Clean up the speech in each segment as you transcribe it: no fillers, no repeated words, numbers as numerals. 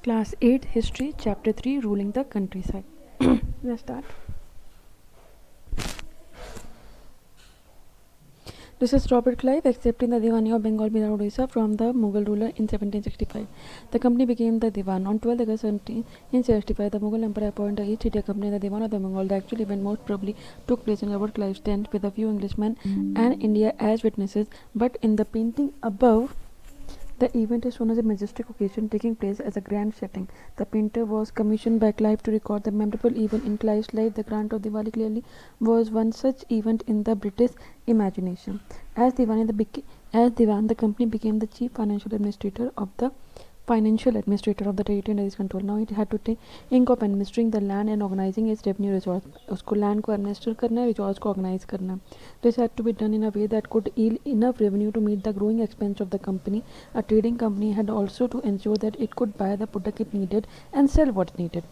Class 8 History, Chapter 3 Ruling the Countryside. Let's start. This is Robert Clive accepting the Diwani of Bengal Bihar Odisha from the Mughal ruler in 1765. The company became the Diwan. On 12 August 1765, the Mughal Emperor appointed the East India Company the Diwan of the Bengal. The actual event most probably took place in Robert Clive's tent with a few Englishmen and India as witnesses, but in the painting above, the event is shown as a majestic occasion taking place as a grand setting. The painter was commissioned by Clive to record the memorable event in Clive's life. The grant of Diwali clearly was one such event in the British imagination. As Diwan, the company became the chief financial administrator of the territory under its control. Now it had to think of administering the land and organizing its revenue resource. उसको land को administer करना है, resource को organize करना है. This had to be done in a way that could yield enough revenue to meet the growing expense of the company. A trading company had also to ensure that it could buy the product it needed and sell what needed.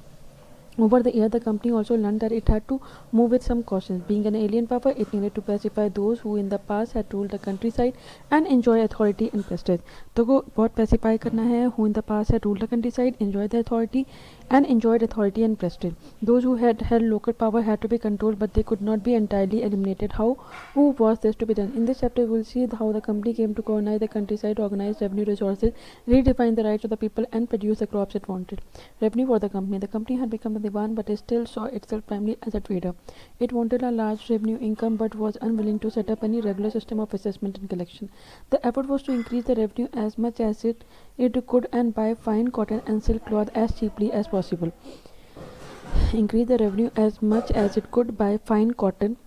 Over the year, the company also learned that it had to move with some caution. Being an alien power, it needed to pacify those who in the past had ruled the countryside and enjoy authority and prestige. तो को बहुत pacify करना है. Who in the past had ruled the countryside, enjoyed the authority and prestige. Those who had held local power had to be controlled, but they could not be entirely eliminated. Who was this to be done? In this chapter, we will see how the company came to colonize the countryside, organize revenue resources, redefine the rights of the people, and produce the crops it wanted. Revenue for the company. The company had become the Diwan, but it still saw itself primarily as a trader. It wanted a large revenue income, but was unwilling to set up any regular system of assessment and collection. The effort was to increase the revenue as much as it could and buy fine cotton and silk cloth as cheaply as possible. Increase the revenue as much as it could by fine cotton.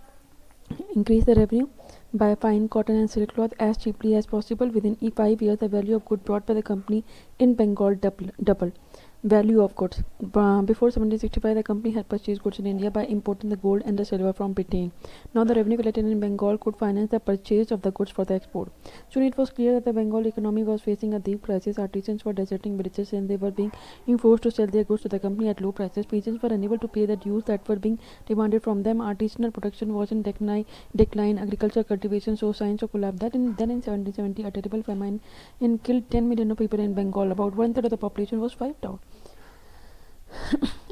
Increase the revenue by fine cotton and silk cloth as cheaply as possible. Within 5 years, the value of goods brought by the company in Bengal doubled. Value of goods. Before 1765, the company had purchased goods in India by importing the gold and the silver from Britain. Now the revenue collected in Bengal could finance the purchase of the goods for the export. Soon it was clear that the Bengal economy was facing a deep crisis. Artisans were deserting villages and they were being forced to sell their goods to the company at low prices. Peasants were unable to pay the dues that were being demanded from them. Artisanal production was in decline. Agricultural cultivation saw signs of collapse. Then in 1770, a terrible famine killed 10 million of people in Bengal. About 1/3 of the population was wiped out.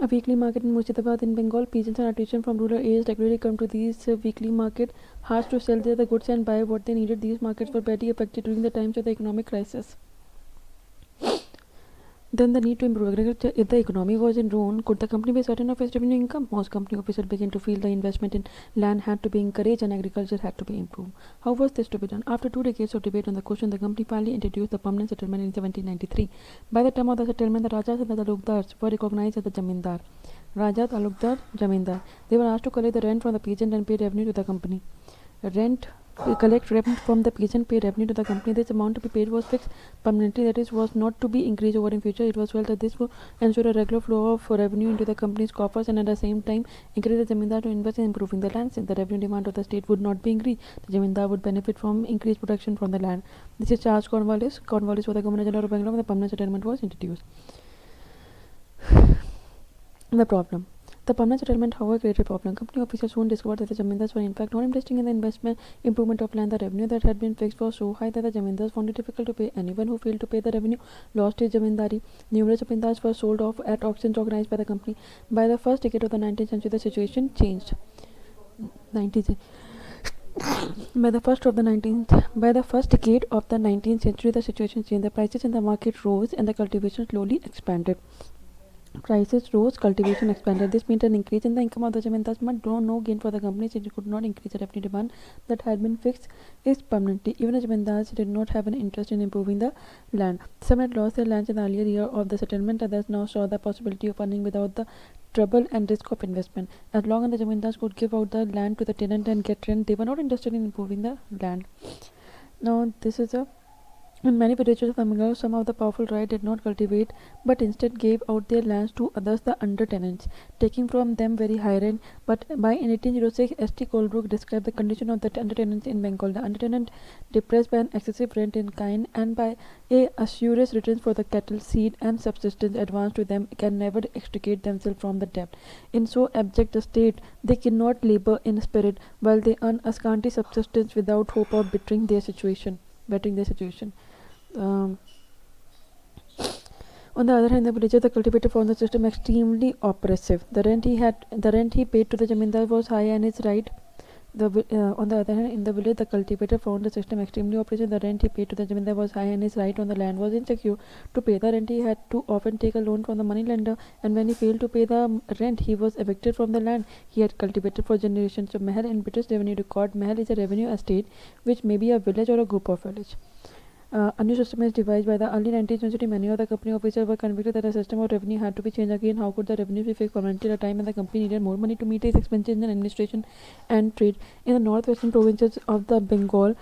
A weekly market in Murshidabad in Bengal. Peasants and artisans from rural areas regularly come to these weekly market hard to sell their goods and buy what they needed. These markets were badly affected during the times of the economic crisis. Then the need to improve agriculture. If the economy was in ruin, could the company be certain of its revenue income? Most company officials began to feel the investment in land had to be encouraged and agriculture had to be improved. How was this to be done? After 2 decades of debate on the question, the company finally introduced the permanent settlement in 1793. By the time of the settlement, the Rajas and the Talukdars were recognized as the Jamindar. Raja, Talukdar, Jamindar. They were asked to collect the rent from the peasant and pay revenue to the company. Collect revenue from the peasant, pay revenue to the company. This amount to be paid was fixed permanently, that is, was not to be increased over in future. It was felt that this would ensure a regular flow of revenue into the company's coffers and at the same time encourage the Jamindar to invest in improving the land. Since the revenue demand of the state would not be increased, the Jamindar would benefit from increased production from the land. This is Charles Cornwallis. Cornwallis was the Governor General of Bangalore when the permanent settlement was introduced. The problem. The permanent settlement, however, created a problem. Company officials soon discovered that the Jamindars were in fact not investing in the improvement of land. The revenue that had been fixed was so high that the Jamindars found it difficult to pay. Anyone who failed to pay the revenue lost his Jamindari. Numerous Jamindars were sold off at auctions organized by the company. By the first decade of the 19th century, the situation changed. By the first decade of the 19th century, the situation changed. The prices in the market rose and the cultivation slowly expanded. Prices rose, cultivation expanded. This meant an increase in the income of the Jamindars, but no gain for the company since it could not increase the revenue demand that had been fixed is permanently. Even the Jamindars did not have an interest in improving the land. Some had lost their lands in the earlier year of the settlement. Others now saw the possibility of earning without the trouble and risk of investment. As long as the Jamindars could give out the land to the tenant and get rent, they were not interested in improving the land. Now this is in many villages of Bengal, some of the powerful right did not cultivate, but instead gave out their lands to others, the under-tenants, taking from them very high rent. But by in 1806, S.T. Colebrook described the condition of the under-tenants in Bengal. The under-tenant, depressed by an excessive rent in kind and by a usurious returns for the cattle, seed, and subsistence advanced to them, can never extricate themselves from the debt. In so abject a state, they cannot labor in spirit, while they earn a scanty subsistence without hope of bettering their situation. On the other hand, the villager, the cultivator, found the system extremely oppressive. The rent he paid to the zamindar was high and his right. On the other hand, in the village, the cultivator found the system extremely oppressive. The rent he paid to the zamindar was high and his right on the land was insecure. To pay the rent, he had to often take a loan from the moneylender, and when he failed to pay the rent, he was evicted from the land he had cultivated for generations. So, mahal in British revenue record, mahal is a revenue estate, which may be a village or a group of village. A new system is devised by the early 19th century. Many of the company officers were convicted that the system of revenue had to be changed again. How could the revenue be fixed permanently at a time when the company needed more money to meet its expenses in administration and trade? In the northwestern provinces of the Bengal,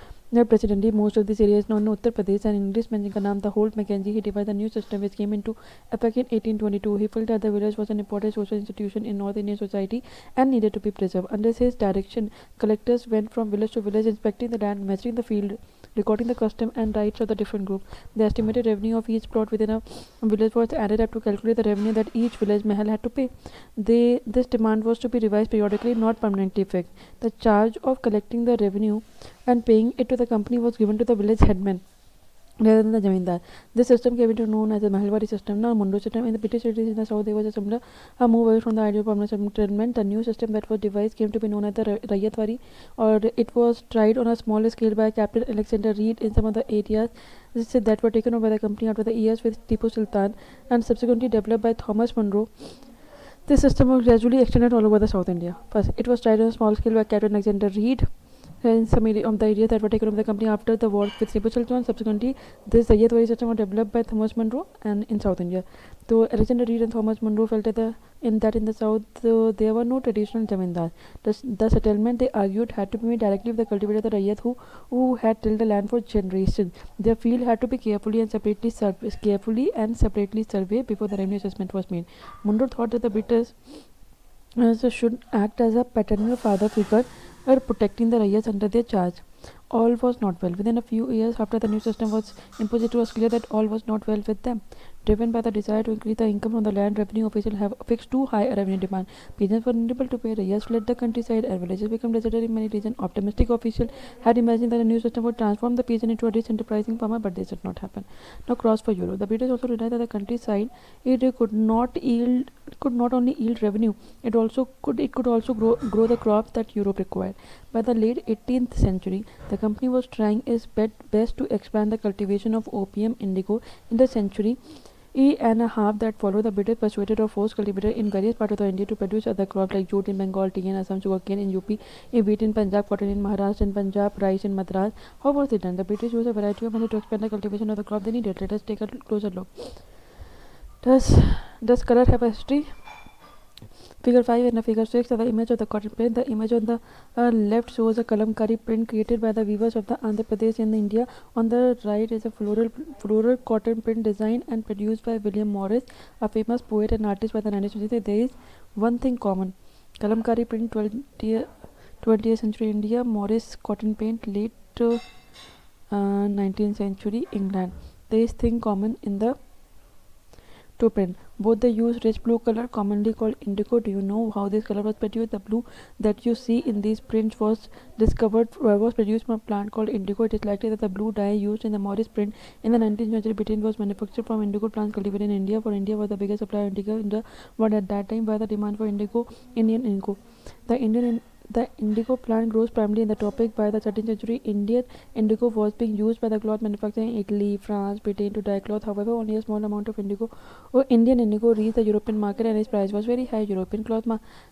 presently most of this area is known as Uttar Pradesh, and Englishman ka naam the Holt Mackenzie, he devised a new system which came into effect in 1822. He felt that the village was an important social institution in North Indian society and needed to be preserved. Under his direction, collectors went from village to village inspecting the land, measuring the field, recording the custom and rights of the different group. The estimated revenue of each plot within a village was added up to calculate the revenue that each village mahal had to pay. This demand was to be revised periodically, not permanently fixed. The charge of collecting the revenue and paying it to the company was given to the village headman rather than the zamindar. This system came into known as the Mahalwari system. Now, Mundo system in the British cities in the south, there was a similar move away from the idea of permanent settlement. The new system that was devised came to be known as the Rayatwari, or it was tried on a smaller scale by Captain Alexander Reed in some of the areas that were taken over by the company after the years with Tipu Sultan and subsequently developed by Thomas Munro. This system was gradually extended all over the South India. First, it was tried on a small scale by Captain Alexander Reed in some of the areas that were taken over the company after the war with Tipu Sultan. Subsequently, this Zayyatwari system was developed by Thomas Munro and in South India. Though Alexander Reed and Thomas Munro felt that in the south there were no traditional zamindar. The settlement, they argued, had to be made directly with the cultivator, the Rayyat, who had tilled the land for generations. Their field had to be carefully and separately surveyed before the revenue assessment was made. Munro thought that the British should act as a paternal father figure protecting the Rayyats under their charge. All was not well. Within a few years after the new system was imposed, it was clear that all was not well with them. Driven by the desire to increase the income from the land, revenue officials have fixed too high a revenue demand. Peasants were unable to pay. Rayyats fled the countryside and villages became deserted in many regions. Optimistic officials had imagined that the new system would transform the peasant into a rich enterprising farmer, but this did not happen. Now, cross for Europe. The British also realized that the countryside could not only yield revenue, it could also grow the crops that Europe required. By the late 18th century, the company was trying its best to expand the cultivation of opium indigo. In the century and a half that followed, the British persuaded or forced cultivators in various parts of the India to produce other crops like jute in Bengal, tea in Assam, sugarcane in UP, wheat in Punjab, cotton in Maharashtra and Punjab, rice in Madras. How was it done? The British used a variety of methods to expand the cultivation of the crop they needed. Let us take a closer look. Does color have a history? Figure 5 and Figure 6 are the image of the cotton print. The image on the left shows a kalamkari print created by the weavers of the Andhra Pradesh in India. On the right is a floral cotton print designed and produced by William Morris, a famous poet and artist by the 19th century. There is one thing common: kalamkari print 20th century India, Morris cotton print late 19th century England. There is thing common in the two print. Both they use rich blue color, commonly called indigo. Do you know how this color was produced? The blue that you see in these prints was produced from a plant called indigo. It is likely that the blue dye used in the Morris print in the 19th century Britain was manufactured from indigo plants cultivated in India. For India was the biggest supplier of indigo in the world at that time. By the demand for Indian indigo. The indigo plant grows primarily in the tropics. By the 13th century, Indian indigo was being used by the cloth manufacturing in Italy, France, Britain to dye cloth. However, only a small amount of Indian indigo reached the European market and its price was very high. European cloth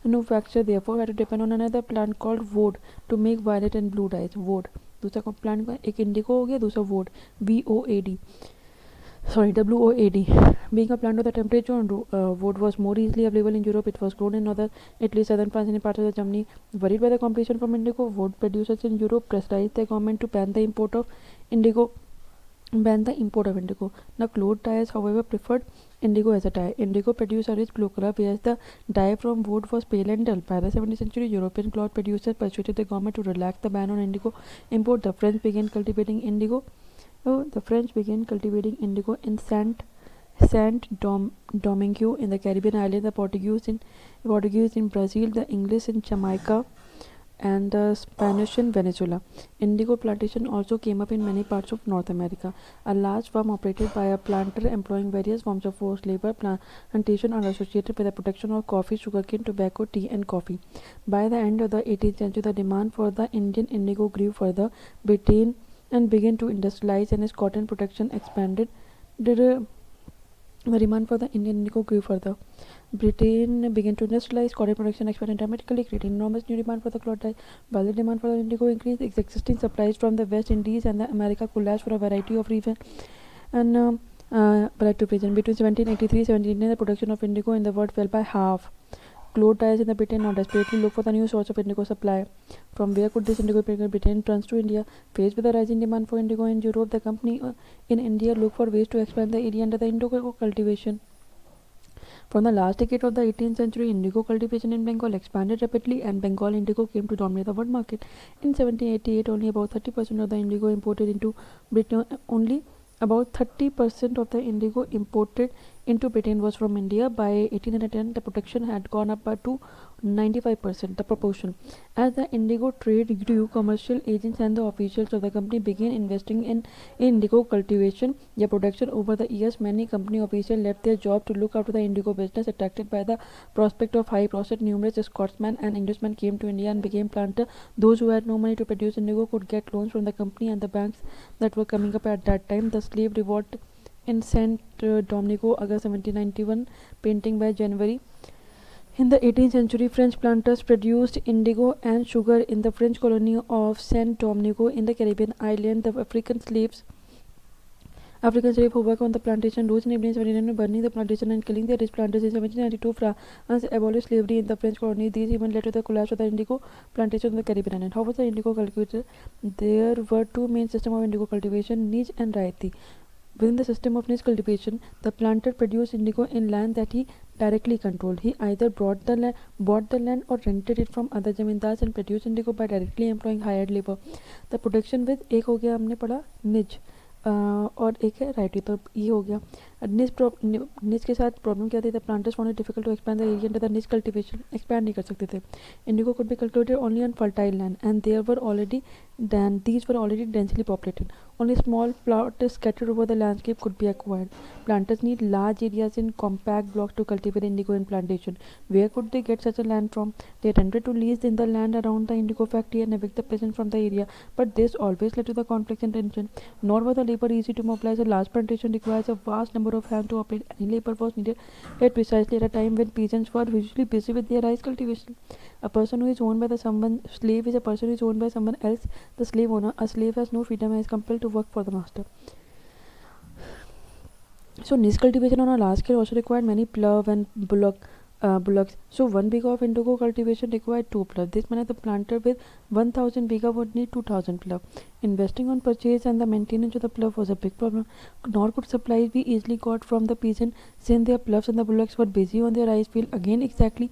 manufacturer therefore had to depend on another plant called woad to make violet and blue dyes. Woad. दूसरा plant का एक indigo हो गया, दूसरा woad, WOAD. Being a plant of the temperature, wood was more easily available in Europe. It was grown in northern Italy, southern France, and in parts of Germany. Worried by the competition from indigo, wood producers in Europe pressurized the government to ban the import of indigo. Now, cloth dyers, however, preferred indigo as a dye. Indigo produced a rich blue color, whereas the dye from wood was pale and dull. By the 17th century, European cloth producers persuaded the government to relax the ban on indigo import. The French began cultivating indigo in Saint-Domingue in the Caribbean island, the Portuguese in Brazil, the English in Jamaica, and the Spanish in Venezuela. Indigo plantation also came up in many parts of North America. A large farm operated by a planter employing various forms of forced labor plantation are associated with the production of coffee, sugarcane, tobacco, tea, and coffee. By the end of the 18th century, the demand for the Indian indigo grew further. Britain and began to industrialize, and as cotton production expanded, the demand for the Indian indigo grew further. Britain began to industrialize, cotton production expanded dramatically, creating enormous new demand for the cloth dye. While the demand for the indigo increased, existing supplies from the West Indies and the America collapsed for a variety of reasons. And between 1783 1789, the production of indigo in the world fell by half. Cloth dyers in the Britain now desperately look for the new source of indigo supply. From where could this indigo be? Britain turns to India. Faced with the rising demand for indigo in Europe, the company in India looked for ways to expand the area under the indigo cultivation. From the last decade of the 18th century, indigo cultivation in Bengal expanded rapidly, and Bengal indigo came to dominate the world market. In 1788, only about 30% of the indigo imported into Britain, about 30% of the indigo imported into Britain was from India. By 1810, the production had gone up to 95%, the proportion. As the indigo trade grew, commercial agents and the officials of the company began investing in indigo cultivation, their production. Over the years, many company officials left their job to look after the indigo business. Attracted by the prospect of high profit, numerous Scotsmen and Englishmen came to India and became planters. Those who had no money to produce indigo could get loans from the company and the banks that were coming up at that time. The slave revolt in Saint Domingo, August 1791, painting by January. In the 18th century, French planters produced indigo and sugar in the French colony of Saint Domingo in the Caribbean island. The African slaves who worked on the plantation rose in 1879, burning the plantation and killing their rich planters. In 1792, France abolished slavery in the French colony. These events led to the collapse of the indigo plantation on the Caribbean island. How was the indigo cultivated? There were two main systems of indigo cultivation, niche and raiti. Within the system of niche cultivation, the planter produced indigo in land that he directly controlled. He either bought the land or rented it from other zamindars and produced indigo by directly employing hired labor. The production with एक हो गया हमने पढ़ा निज और एक है righty, तो ये हो गया निज के साथ प्रॉब्लम क्या थी? The planters found it difficult to expand the area under the nij cultivation. Expand नहीं कर सकते थे. Indigo could be cultivated only on fertile land and these were already densely populated. Only small plots scattered over the landscape could be acquired. Planters need large areas in compact blocks to cultivate indigo in plantation. Where could they get such a land from? They attempted to lease in the land around the indigo factory and evict the peasants from the area, but this always led to the conflicts and tension. Nor was the labor easy to mobilize. A large plantation requires a vast number of hands to operate. Any labor was needed at precisely at a time when peasants were usually busy with their rice cultivation. A person who is owned by slave is a person who is owned by someone else, the slave owner. A slave has no freedom and is compelled to work for the master. So niche cultivation on a large scale also required many plough and bullocks. So 1 biga of indigo cultivation required 2 plough. This meant the planter with 1000 biga would need 2000 plough. Investing on purchase and the maintenance of the plough was a big problem. Nor could supplies be easily got from the peasant, since their ploughs and the bullocks were busy on their rice field again exactly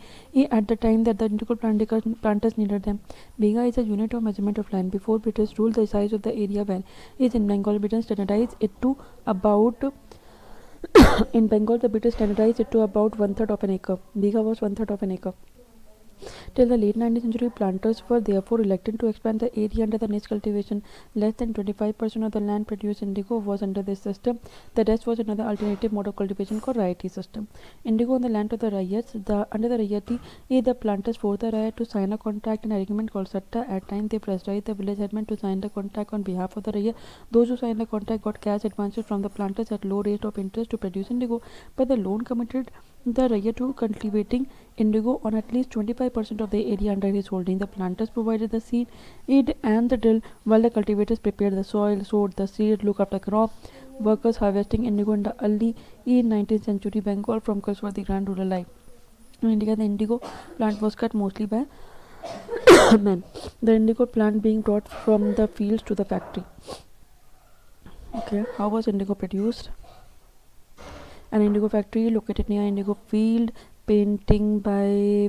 at the time that the indigo planters needed them. Biga is a unit of measurement of land. Before British ruled, the size of the area well is in Bengal. Britain standardized it to about in Bengal, the British standardized it to about 1/3 of an acre. Biga was 1/3 of an acre. Till the late 19th century, planters were therefore reluctant to expand the area under the niche cultivation. Less than 25% of the land produced indigo was under this system. The rest was another alternative mode of cultivation called rayati system. Indigo on the land of the ryots. Under the rayati, the planters forced the ryot to sign a contract and agreement called satta. At times, they pressurized the village headman to sign the contract on behalf of the ryot. Those who signed the contract got cash advances from the planters at low rate of interest to produce indigo, but the loan committed the ryot to cultivating indigo on at least 25% of the area under his holding. The planters provided the seed and the drill, while the cultivators prepared the soil, sowed the seed, looked after crop. Workers harvesting indigo in the early 19th century Bengal from Kutch were the grand rural life. In India, the indigo plant was cut mostly by men. The indigo plant being brought from the fields to the factory. Okay, how was indigo produced? An indigo factory located near indigo field, painting by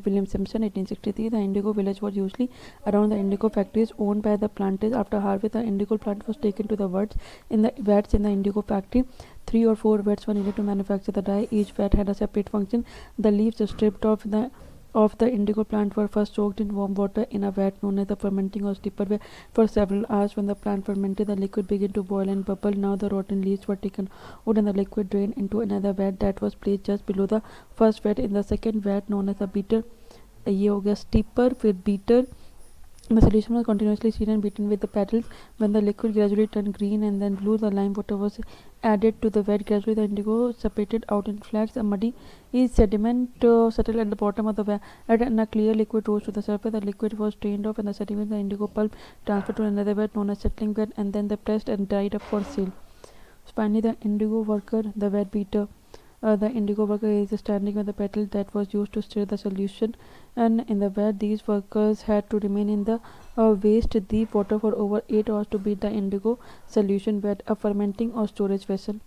William Simpson, 1863. The indigo village was usually around the indigo factories owned by the planters. After harvest, the indigo plant was taken to the vats in the indigo factory. 3 or 4 vats were needed to manufacture the dye. Each vat had a separate function. The leaves stripped off of the indigo plant were first soaked in warm water in a vat known as the fermenting or steeper vat for several hours. When the plant fermented, the liquid began to boil and bubble. Now the rotten leaves were taken out and the liquid drained into another vat that was placed just below the first vat. In the second vat, known as a beater, a yoga steeper with beater, the solution was continuously stirred and beaten with the paddles. When the liquid gradually turned green and then blue, the lime water was added to the vat. Gradually, the indigo separated out in flakes. A muddy sediment settled at the bottom of the vat, and a clear liquid rose to the surface. The liquid was drained off, and the sediment, the indigo pulp, transferred to another vat known as settling vat, and then they pressed and dried up for sale. Finally, the indigo worker, the vat beater. The indigo worker is standing on the pedal that was used to stir the solution, and in the vat these workers had to remain in the waste deep water for over 8 hours to beat the indigo solution vat, a fermenting or storage vessel.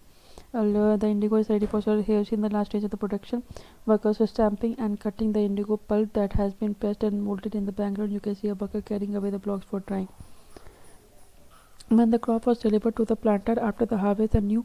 The indigo is ready for storage. Here you see in the last stage of the production, workers are stamping and cutting the indigo pulp that has been pressed and molded. In the background you can see a worker carrying away the blocks for drying. When the crop was delivered to the planter after the harvest, a new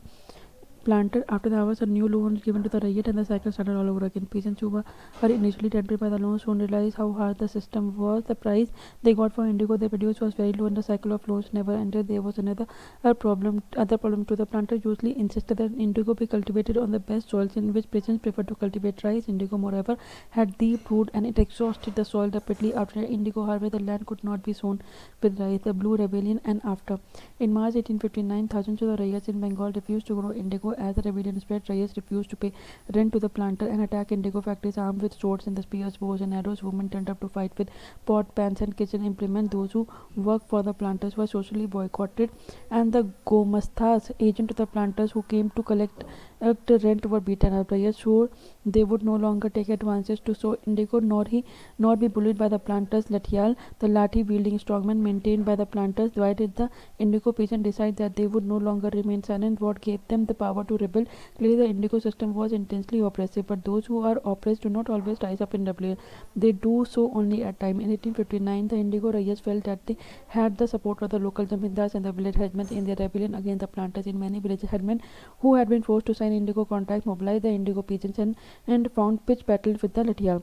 loan was given to the riot, and the cycle started all over again. Peasants who were initially tempted by the loan soon realized how hard the system was. The price they got for indigo they produced was very low, and the cycle of loans never ended. There was another problem to the planter. Usually insisted that indigo be cultivated on the best soils, in which peasants preferred to cultivate rice. Indigo, moreover, had deep root, and it exhausted the soil rapidly. After indigo harvest, the land could not be sown with rice. The Blue Rebellion and after. In March 1859, thousands of the riots in Bengal refused to grow indigo. As the rebellion spread, riots refused to pay rent to the planter and attack indigo factories armed with swords and spears, bows and arrows. Women turned up to fight with pot, pans and kitchen implements. Those who worked for the planters were socially boycotted, and the Gomastas, agent of the planters who came to collect rent, were beaten up. Riots swore they would no longer take advances to sow indigo, nor be bullied by the planters. Lathiyal, the lathi-wielding strongman maintained by the planters, divided the indigo peasants, decided that they would no longer remain silent. What gave them the power to rebel? Clearly, the indigo system was intensely oppressive, but those who are oppressed do not always rise up in rebellion. They do so only at time. In 1859, the indigo riots felt that they had the support of the local zamindars and the village headmen in their rebellion against the planters. In many village headmen who had been forced to sign indigo contracts mobilized the indigo peasants and found pitched battles with the Lathiyal.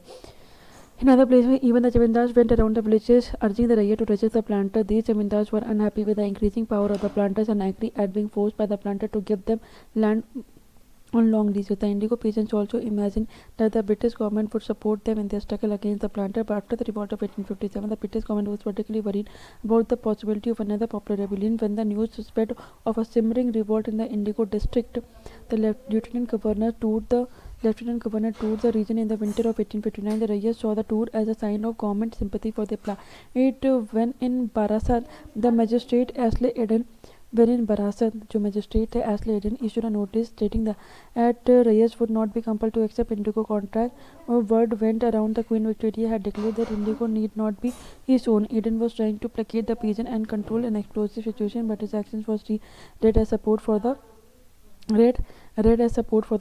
In other places, even the zamindars went around the villages urging the riot to resist the planter. These zamindars were unhappy with the increasing power of the planters and angry at being forced by the planter to give them land on long leases. The indigo peasants also imagined that the British government would support them in their struggle against the planter. But after the revolt of 1857, the British government was particularly worried about the possibility of another popular rebellion. When the news spread of a simmering revolt in the indigo district, the lieutenant governor toured the region in the winter of 1859. The riots saw the tour as a sign of government sympathy for their plight. When in Barasat, the magistrate Ashley Eden जो magistrate है Ashley Eden issued a notice stating that riots would not be compelled to accept indigo contract. Word went around the Queen Victoria had declared that indigo need not be his own. Eden was trying to placate the peasant and control an explosive situation, but his actions was read as support for the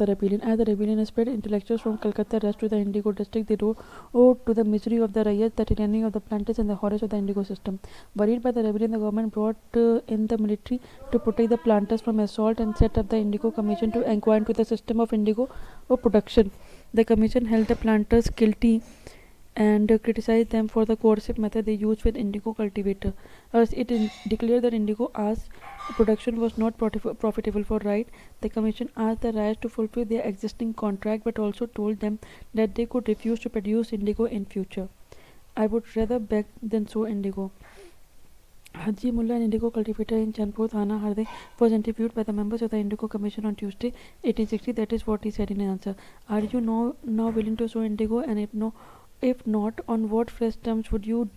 rebellion. As the rebellion spread, intellectuals from Calcutta rushed to the indigo district. They wrote to the misery of the riots, the tyranny of the planters, and the horrors of the indigo system. Worried by the rebellion, the government brought in the military to protect the planters from assault and set up the Indigo Commission to inquire into the system of indigo production. The commission held the planters guilty and criticized them for the coercive method they used with indigo cultivator. It declared that indigo production was not profitable for right. The commission asked the riots to fulfill their existing contract, but also told them that they could refuse to produce indigo in future. I would rather beg than sow indigo. Haji Mullah, an indigo cultivator in Chanpur, Thana, Harday, was interviewed by the members of the Indigo Commission on Tuesday, 1860. That is what he said in an answer. Are you now willing to sow indigo? And if not, on what fresh terms would you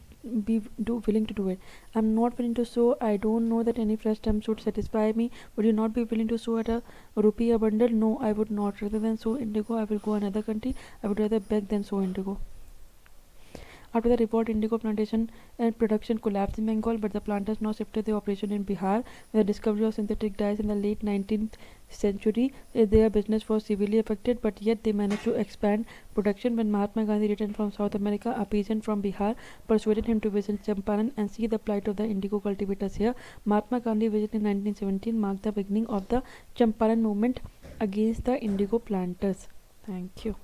be willing to do it? I'm not willing to sow. I don't know that any fresh terms would satisfy me. Would you not be willing to sow at a rupee a bundle? No, I would not. Rather than sow indigo, I will go another country. I would rather beg than sow indigo. After the revolt, indigo plantation and production collapsed in Bengal, but the planters now shifted their operation in Bihar. With the discovery of synthetic dyes in the late 19th century, their business was severely affected, but yet they managed to expand production. When Mahatma Gandhi returned from South America, a peasant from Bihar persuaded him to visit Champaran and see the plight of the indigo cultivators here. Mahatma Gandhi visit in 1917 marked the beginning of the Champaran movement against the indigo planters. Thank you.